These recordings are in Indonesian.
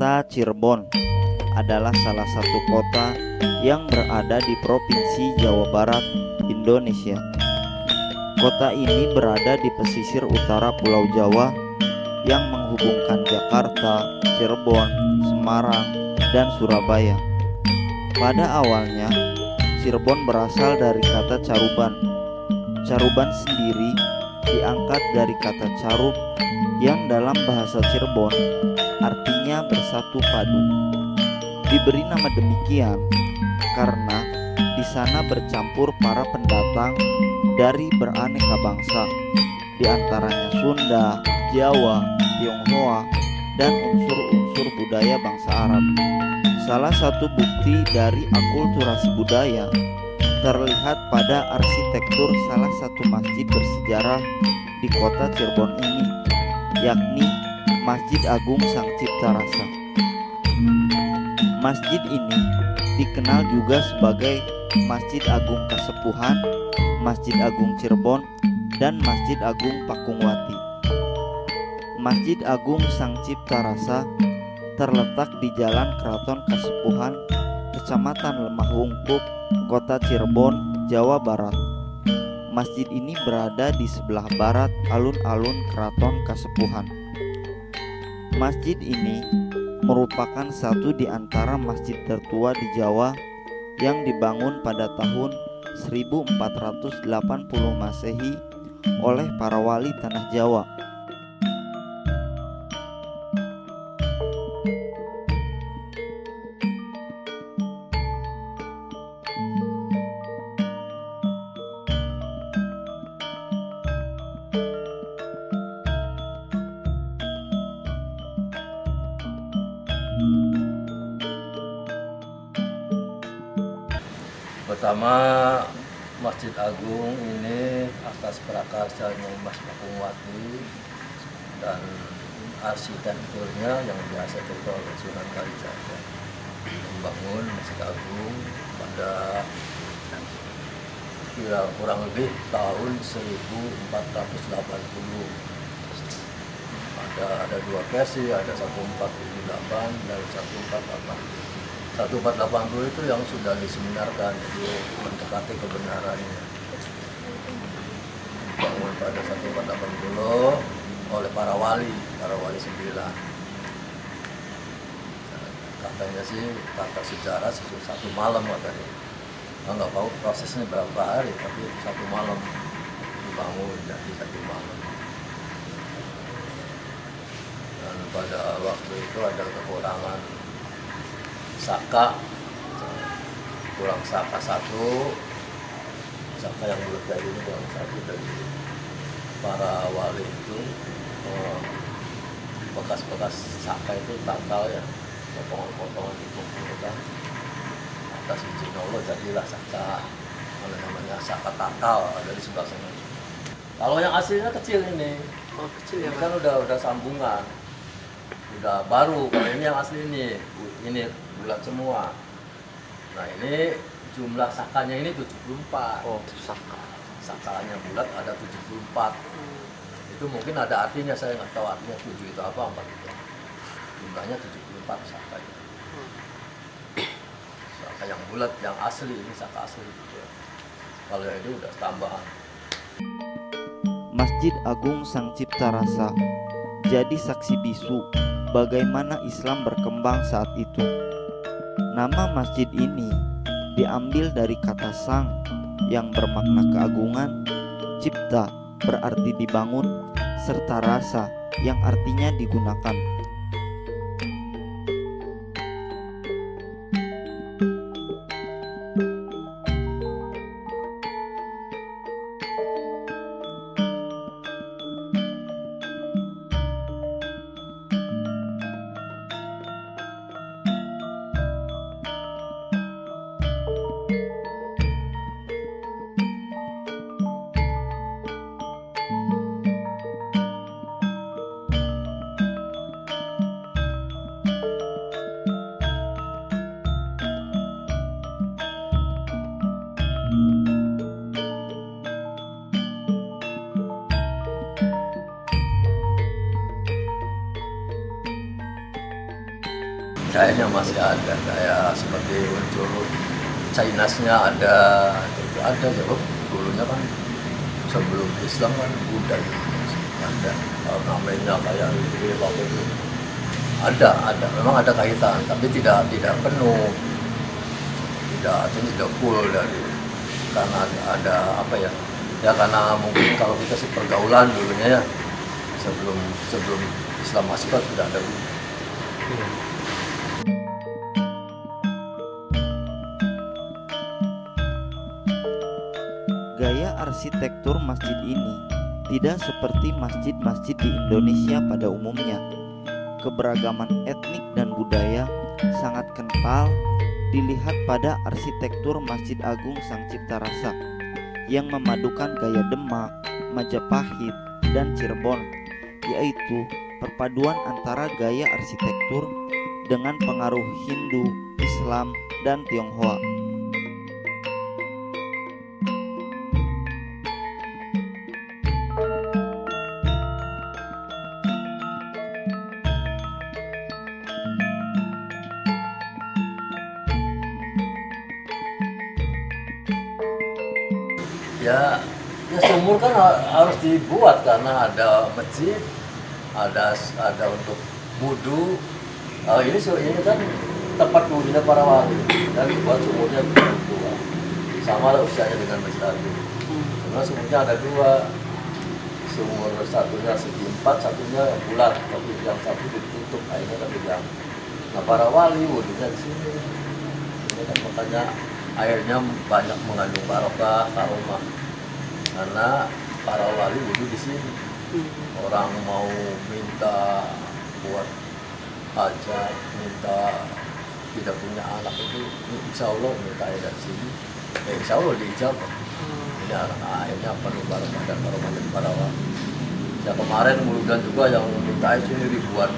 Kota Cirebon adalah salah satu kota yang berada di Provinsi Jawa Barat, Indonesia. Kota ini berada di pesisir utara Pulau Jawa yang menghubungkan Jakarta, Cirebon, Semarang, dan Surabaya. Pada awalnya, Cirebon berasal dari kata caruban. Caruban sendiri diangkat dari kata carub yang dalam bahasa Cirebon artinya bersatu padu. Diberi nama demikian karena di sana bercampur para pendatang dari beraneka bangsa, di antaranya Sunda, Jawa, Tionghoa, dan unsur-unsur budaya bangsa Arab. Salah satu bukti dari akulturasi budaya terlihat pada arsitektur salah satu masjid bersejarah di kota Cirebon ini, yakni Masjid Agung Sang Cipta Rasa. Masjid ini dikenal juga sebagai Masjid Agung Kasepuhan, Masjid Agung Cirebon, dan Masjid Agung Pakungwati. Masjid Agung Sang Cipta Rasa terletak di Jalan Keraton Kasepuhan, Kecamatan Lemah Wungkuk, Kota Cirebon, Jawa Barat. Masjid ini berada di sebelah barat alun-alun Keraton Kasepuhan. Masjid ini merupakan satu di antara masjid tertua di Jawa yang dibangun pada tahun 1480 Masehi oleh para wali tanah Jawa. Pertama, Masjid Agung ini atas prakarsanya Mas Pakungwati dan arsitekturnya yang biasa dikenal oleh Sunan Kalijaga membangun Masjid Agung pada kurang lebih tahun 1480. Ada dua versi, ada 1478 dan 1480. 1480 itu yang sudah diseminarkan, jadi mendekati kebenarannya. Dibangun pada 1480 oleh para wali 9. Katanya sih, kata sejarah satu malam katanya. Nggak tahu prosesnya berapa hari, tapi satu malam dibangun, jadi satu malam. Dan pada waktu itu ada kekurangan saka, kurang saka satu, saka yang bulat kayak ini kurang satu dari para wali itu. Bekas-bekas saka itu tangkal ya, potongan-potongan dikumpulkan atas izin Allah, jadilah saka, namanya saka tangkal, ada di sebelah sana. Kalau yang aslinya kecil ini, kecil ya, kan udah sambungan, udah baru. Kalau ini yang asli ini bulat semua. Nah, ini jumlah sakanya ini 74. Oh, saka. Sakanya bulat ada 74. Itu mungkin ada artinya, saya nggak tahu artinya 7 itu apa, 4 itu. Jumlahnya 74 sakanya. Saka yang bulat, yang asli, ini saka asli gitu. Kalau yang ini udah tambahan. Masjid Agung Sang Cipta Rasa jadi saksi bisu bagaimana Islam berkembang saat itu. Nama masjid ini diambil dari kata sang yang bermakna keagungan, cipta berarti dibangun, serta rasa yang artinya digunakan. kayaknya masih ada, kayak seperti unsur Chinese-nya ada, itu ada coba dulunya kan sebelum Islam kan Buddha juga ada. Namanya kayak ini waktu itu ada memang ada kaitan, tapi tidak penuh, tidak full dari, karena ada apa ya, karena mungkin kalau kita sih pergaulan dulunya ya, sebelum Islam masuk kan sudah ada. Gaya arsitektur masjid ini tidak seperti masjid-masjid di Indonesia pada umumnya. Keberagaman etnik dan budaya sangat kental dilihat pada arsitektur Masjid Agung Sang Cipta Rasa yang memadukan gaya Demak, Majapahit, dan Cirebon, yaitu perpaduan antara gaya arsitektur dengan pengaruh Hindu, Islam, dan Tionghoa. Ya sumur kan harus dibuat karena ada masjid, ada untuk wudhu. Ini kan tempat wudhunya para wali, dan dibuat sumurnya dua, sama lah usianya dengan Masjid Agung. Karena sumurnya ada dua, sumur satunya segi 4, satunya bulat, tapi yang satu ditutup, airnya kan di dalam. Nah para wali wudhunya di sini. Ini kan makanya airnya banyak mengandung barokah, karomah, karena para wali wudhu di sini. Orang mau minta buat hajat, minta tidak punya anak itu, insya Allah minta air dari sini, insya Allah diijabah. Ini airnya penuh barokah dan karomah dari para wali. Ya kemarin Muludan juga yang minta air sini ribuan,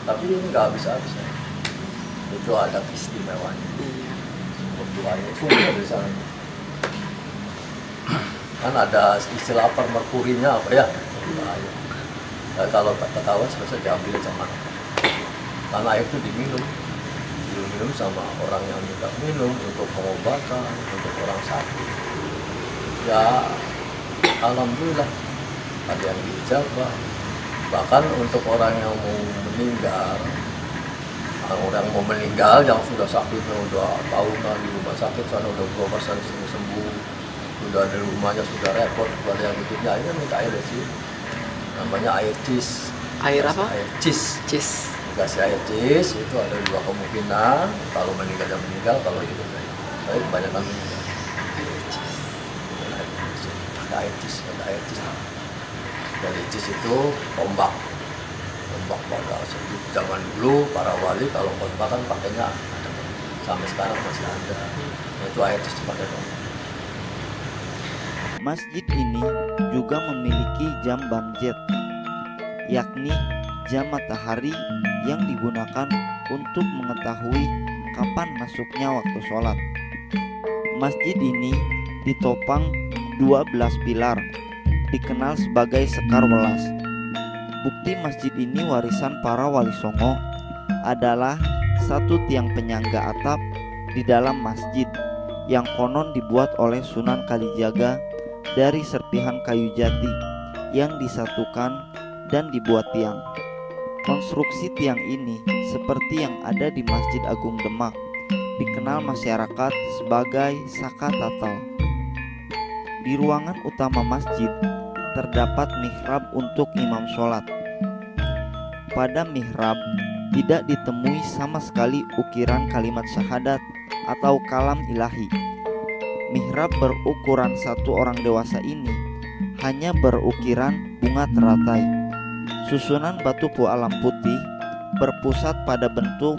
tapi ini nggak habis-habis. Itu ada keistimewaan. Sumber di sana kan ada istilah merkurinya apa ya, kalau tak ketahuan selesai diambil sama anak, karena air itu diminum sama orang yang minta minum untuk pengobatan, untuk orang sakit. Ya alhamdulillah ada yang diijabah, bahkan untuk orang yang mau meninggal, yang sudah sakitnya udah tahunan di rumah sakit sana, udah berobat sembuh, udah di rumahnya sudah repot, ada yang hidupnya akhirnya minta air dari sini, namanya air cis. Air apa? Air cis. Cis. Dikasih air cis itu ada dua kemungkinan, kalau meninggal, kalau hidup. Tapi kebanyakan meninggal. Ada air cis. Dari cis itu ombak pada zaman dulu para wali kalau khotbah kan pakainya ada, sampai sekarang masih ada. Itu air cis pakai ombak. Masjid ini juga memiliki jam banjet, yakni jam matahari yang digunakan untuk mengetahui kapan masuknya waktu sholat. Masjid ini ditopang 12 pilar, dikenal sebagai Sekar Welas. Bukti masjid ini warisan para wali songo adalah satu tiang penyangga atap di dalam masjid yang konon dibuat oleh Sunan Kalijaga dari serpihan kayu jati yang disatukan dan dibuat tiang. Konstruksi tiang ini seperti yang ada di Masjid Agung Demak, dikenal masyarakat sebagai Saka Tatal. Di ruangan utama masjid terdapat mihrab untuk imam sholat. Pada mihrab tidak ditemui sama sekali ukiran kalimat syahadat atau kalam ilahi. Mihrab berukuran satu orang dewasa ini hanya berukiran bunga teratai. Susunan batu pualam putih berpusat pada bentuk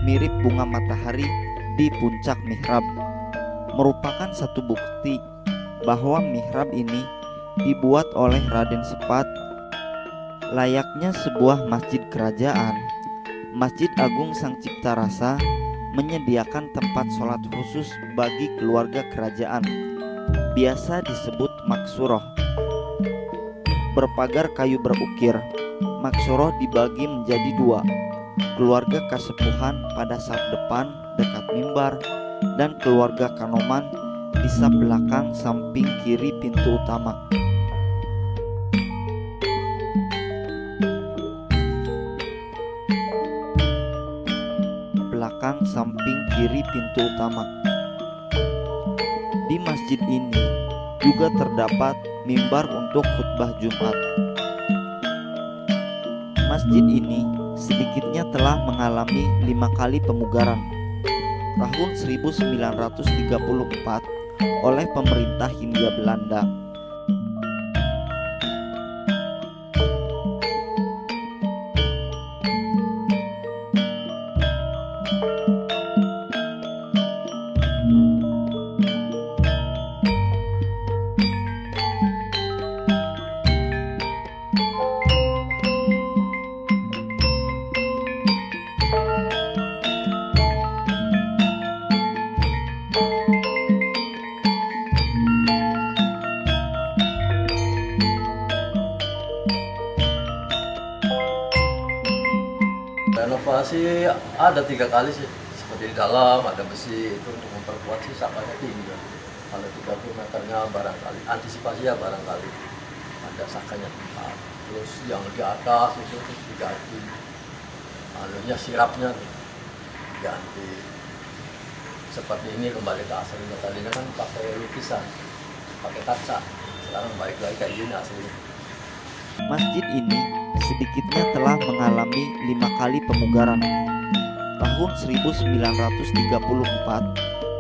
mirip bunga matahari di puncak mihrab, merupakan satu bukti bahwa mihrab ini dibuat oleh Raden Sepat. Layaknya sebuah masjid kerajaan, Masjid Agung Sang Cipta Rasa menyediakan tempat sholat khusus bagi keluarga kerajaan, biasa disebut maksuroh. Berpagar kayu berukir, maksuroh dibagi menjadi dua, keluarga Kasepuhan pada saf depan dekat mimbar, dan keluarga Kanoman di saf belakang samping kiri pintu utama. Belakang samping kiri pintu utama. Di masjid ini juga terdapat mimbar untuk khutbah Jumat. Masjid ini sedikitnya telah mengalami 5 kali pemugaran. Tahun 1934 oleh pemerintah Hindia Belanda. Renovasi ada 3 kali sih, seperti di dalam ada besi itu untuk memperkuat sih sakanya tinggi. Kalau 30 meternya barangkali, antisipasi ya barangkali ada sakanya tempat. Terus yang di atas itu diganti, anunya sirapnya diganti. Seperti ini kembali ke aslinya, tadinya kan pakai lukisan, pakai kaca, sekarang balik lagi kayak gini aslinya. Masjid ini sedikitnya telah mengalami 5 kali pemugaran. Tahun 1934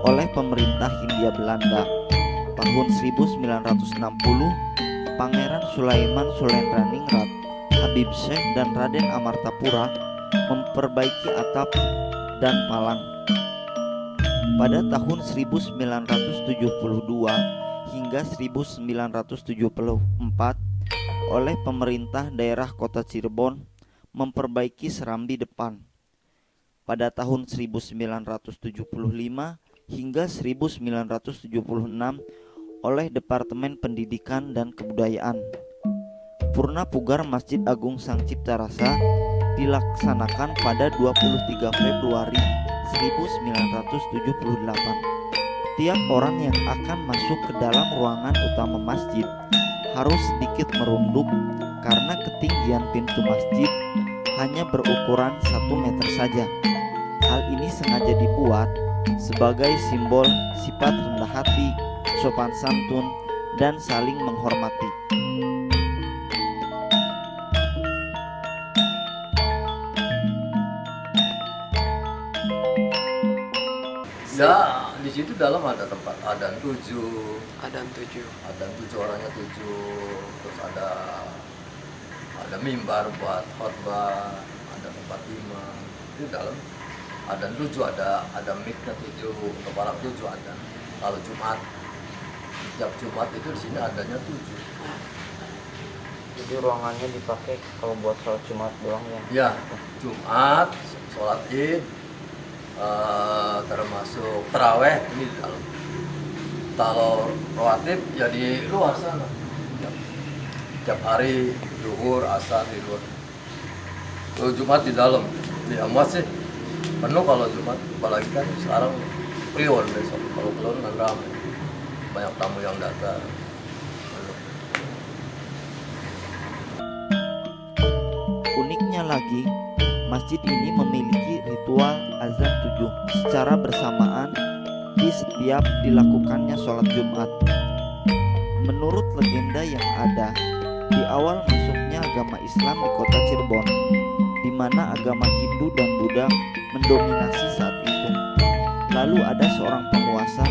oleh pemerintah Hindia Belanda. Tahun 1960 Pangeran Sulaiman Sulendraniningrat, Habib Syekh dan Raden Amartapura memperbaiki atap dan palang. Pada tahun 1972 hingga 1974 oleh pemerintah daerah kota Cirebon memperbaiki serambi depan. Pada tahun 1975 hingga 1976 oleh Departemen Pendidikan dan Kebudayaan. Purna Pugar Masjid Agung Sang Cipta Rasa dilaksanakan pada 23 Februari 1978. Tiap orang yang akan masuk ke dalam ruangan utama masjid harus sedikit merunduk karena ketinggian pintu masjid hanya berukuran 1 meter saja. Hal ini sengaja dibuat sebagai simbol sifat rendah hati, sopan santun, dan saling menghormati. Ya, di situ dalam ada tempat adzan 7. Adzan 7. Adzan 7 orangnya 7. Terus ada mimbar buat khotbah, ada tempat imam. Di dalam adzan 7 ada mic-nya 7 untuk orang 7 adzan. Kalau Jumat, setiap Jumat itu di sini adanya 7. Jadi ruangannya dipakai kalau buat sholat Jumat doang ya? Ya, Jumat, sholat Id, termasuk terawih ini di dalam. Kalau rawatib ya di luar sana. Tiap hari zuhur, asar di luar. Kalau Jumat di dalam. Di amat sih penuh kalau Jumat, apalagi kan sekarang kliwon besok. Kalau kliwon kan ramai, banyak tamu yang datang. Uniknya lagi, masjid ini memiliki ritual azan 7 secara bersamaan di setiap dilakukannya sholat Jumat. Menurut legenda yang ada, di awal masuknya agama Islam di kota Cirebon, di mana agama Hindu dan Buddha mendominasi saat itu. Lalu ada seorang penguasa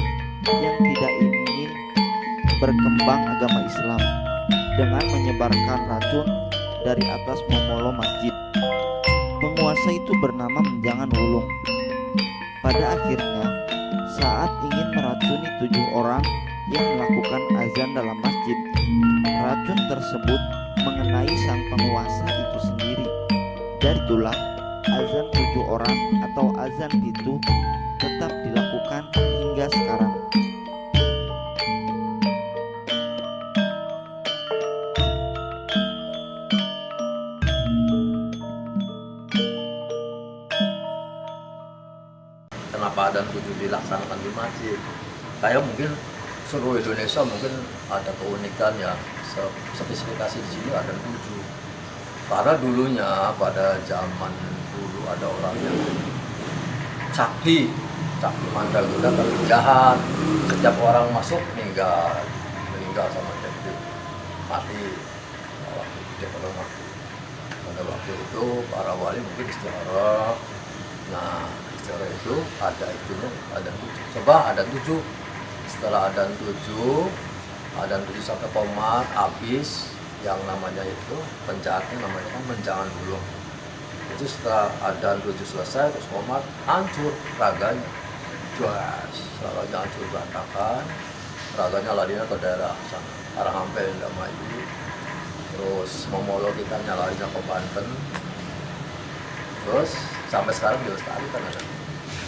yang tidak ingin berkembang agama Islam dengan menyebarkan racun dari atas memolo masjid. Penguasa itu bernama Menjangan Wulung. Pada akhirnya, saat ingin meracuni 7 orang yang melakukan azan dalam masjid, racun tersebut mengenai sang penguasa itu sendiri. Dari itulah azan 7 orang atau azan itu tetap dilakukan hingga sekarang. adan 7 dilaksanakan di masjid. Kayak mungkin seluruh Indonesia mungkin ada keunikan ya, spesifikasi di sini adan 7. Karena dulunya pada zaman dulu ada orang yang sakti mandraguna tapi jahat. Setiap orang masuk meninggal sama sakti, mati. Waktu itu orang mati. Pada waktu itu para wali mungkin istiara. Nah, istiara itu ada 7. Coba ada 7. Setelah adan 7 sampai komat habis, yang namanya itu penjahatnya namanya kan menjangan dulu. Itu setelah adan 7 selesai terus komat, hancur raganya, jelas raganya hancur berantakan, raganya larinya ke daerah sana arah Ampel Indramayu, terus Momolo kita nyalarinya ke Banten, terus sampai sekarang dilestarikan ada.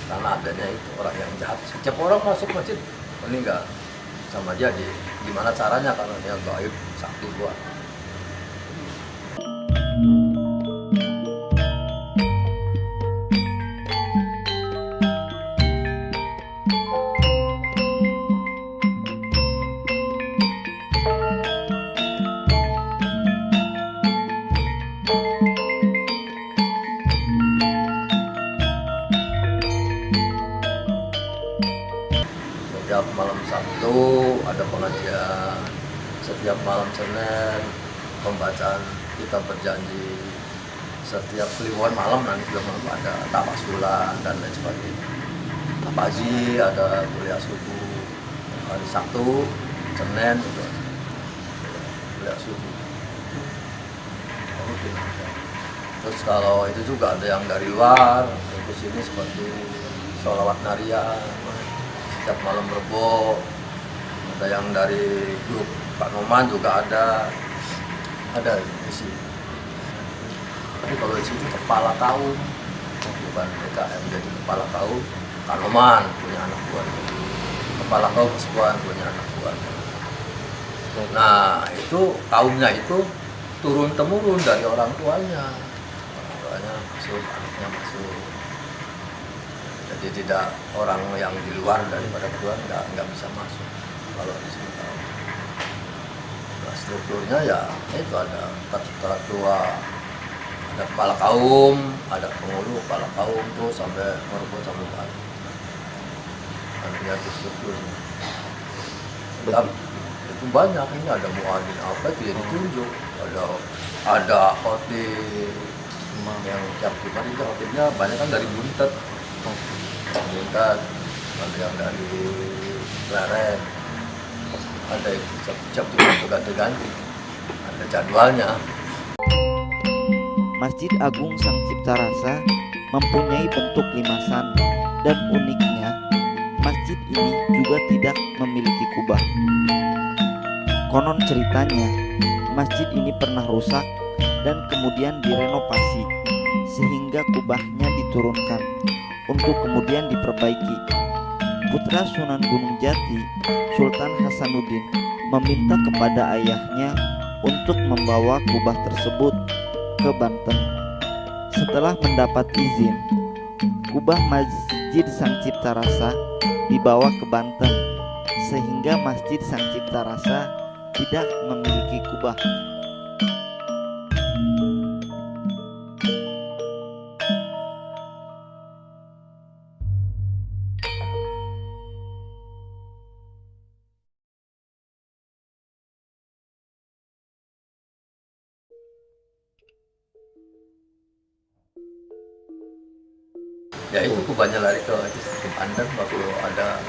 Karena adanya itu orang yang jahat, setiap orang masuk masjid meninggal sama dia. Gimana caranya, karena dia gaib sakti kuat. Setiap malam Sabtu ada pengajian, setiap malam Senin pembacaan kitab berjanji, setiap kliwon malam nanti juga malam ada tawasulan dan lain sebagainya. Pagi ada kuliah subuh, hari Sabtu, Senin juga kuliah subuh. Terus kalau itu juga ada yang dari luar ke sini seperti sholawat naria setiap malam Rebo, ada yang dari grup Pak Noman juga ada di sini. Tapi kalau di sini kepala kaum, bukan PKM, jadi kepala kaum Pak Noman punya anak buah, kepala kaum Persekutuan punya anak buah. Nah itu kaumnya itu turun temurun dari orang tuanya masuk, anaknya masuk. Jadi tidak orang yang di luar daripada kedua nggak bisa masuk kalau di sini tahu. Nah, strukturnya ya itu ada ketua, ada kepala kaum, ada pengurus kepala kaum tuh sampai merebut sampai balik. Artinya itu strukturnya. Dan itu banyak, ini ada muadzin apa itu yang ditunjuk, ada khotib yang tiap Jumat itu khotibnya banyak kan dari Buntet. Ada yang dari Klaren, ada yang tiap juga ganti, ada jadwalnya. Masjid Agung Sang Cipta Rasa mempunyai bentuk limasan dan uniknya masjid ini juga tidak memiliki kubah. Konon ceritanya masjid ini pernah rusak dan kemudian direnovasi sehingga kubahnya diturunkan untuk kemudian diperbaiki. Putra Sunan Gunung Jati, Sultan Hasanuddin, meminta kepada ayahnya untuk membawa kubah tersebut ke Banten. Setelah mendapat izin, kubah Masjid Sang Cipta Rasa dibawa ke Banten, sehingga Masjid Sang Cipta Rasa tidak memiliki kubah. Ya itu kubahnya lari ke Banten waktu ada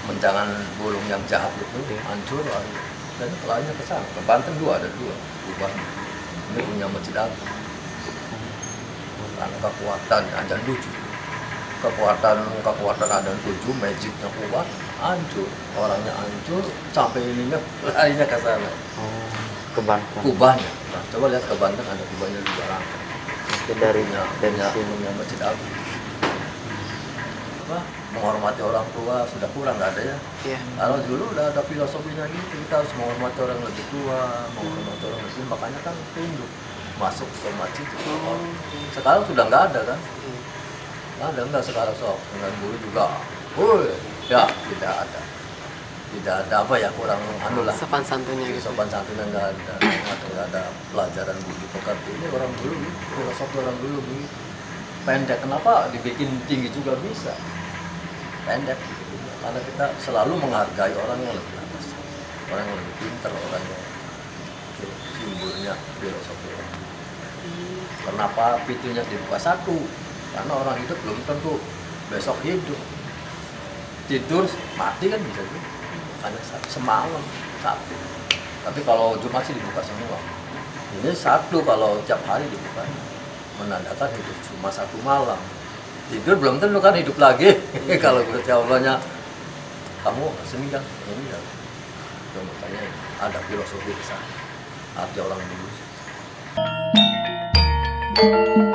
menjangan burung yang jahat itu hancur, dan larinya ke sana ke Banten. Ada dua kubah. Ini punya Masjid Agung. Karena kekuatan adan 7, kekuatan adan 7, magicnya kuat, hancur, orangnya hancur, sampai ininya larinya ke sana. Ke Banten. Kubahnya. Nah, coba lihat ke Banten ada kubahnya di Barang. Itu dari punya Masjid Agung. Menghormati orang tua sudah kurang, nggak ada ya. Iya. Kalau dulu udah ada filosofinya gitu, kita harus menghormati orang lebih tua, menghormati orang lebih tua, makanya kan tunduk masuk ke masjid itu. Sekarang sudah nggak ada kan. Ada enggak sekarang sok dengan dulu juga. Woi, ya tidak ada apa ya, kurang anu lah. Sopan santunnya gitu. Sopan santunnya enggak ada, atau enggak ada pelajaran budi pekerti. Ini orang dulu, filosofi orang dulu begitu. Pendek, kenapa dibikin tinggi juga bisa? Pendek gitu. Karena kita selalu menghargai orang yang lebih atas, orang yang lebih pintar, orang yang simbolnya filosofi. Kenapa pintunya dibuka satu? Karena orang hidup belum tentu besok hidup. Tidur mati kan bisa juga. Hanya semalam satu. Tapi kalau Jumat sih dibuka semua. Ini satu kalau tiap hari dibuka, menandakan hidup cuma satu malam. Tidur belum tentu kan hidup lagi. Kalau Gusti Allahnya kamu seminggu ini ya. Makanya ada filosofi di sana. Arti orang dulu. Thank you.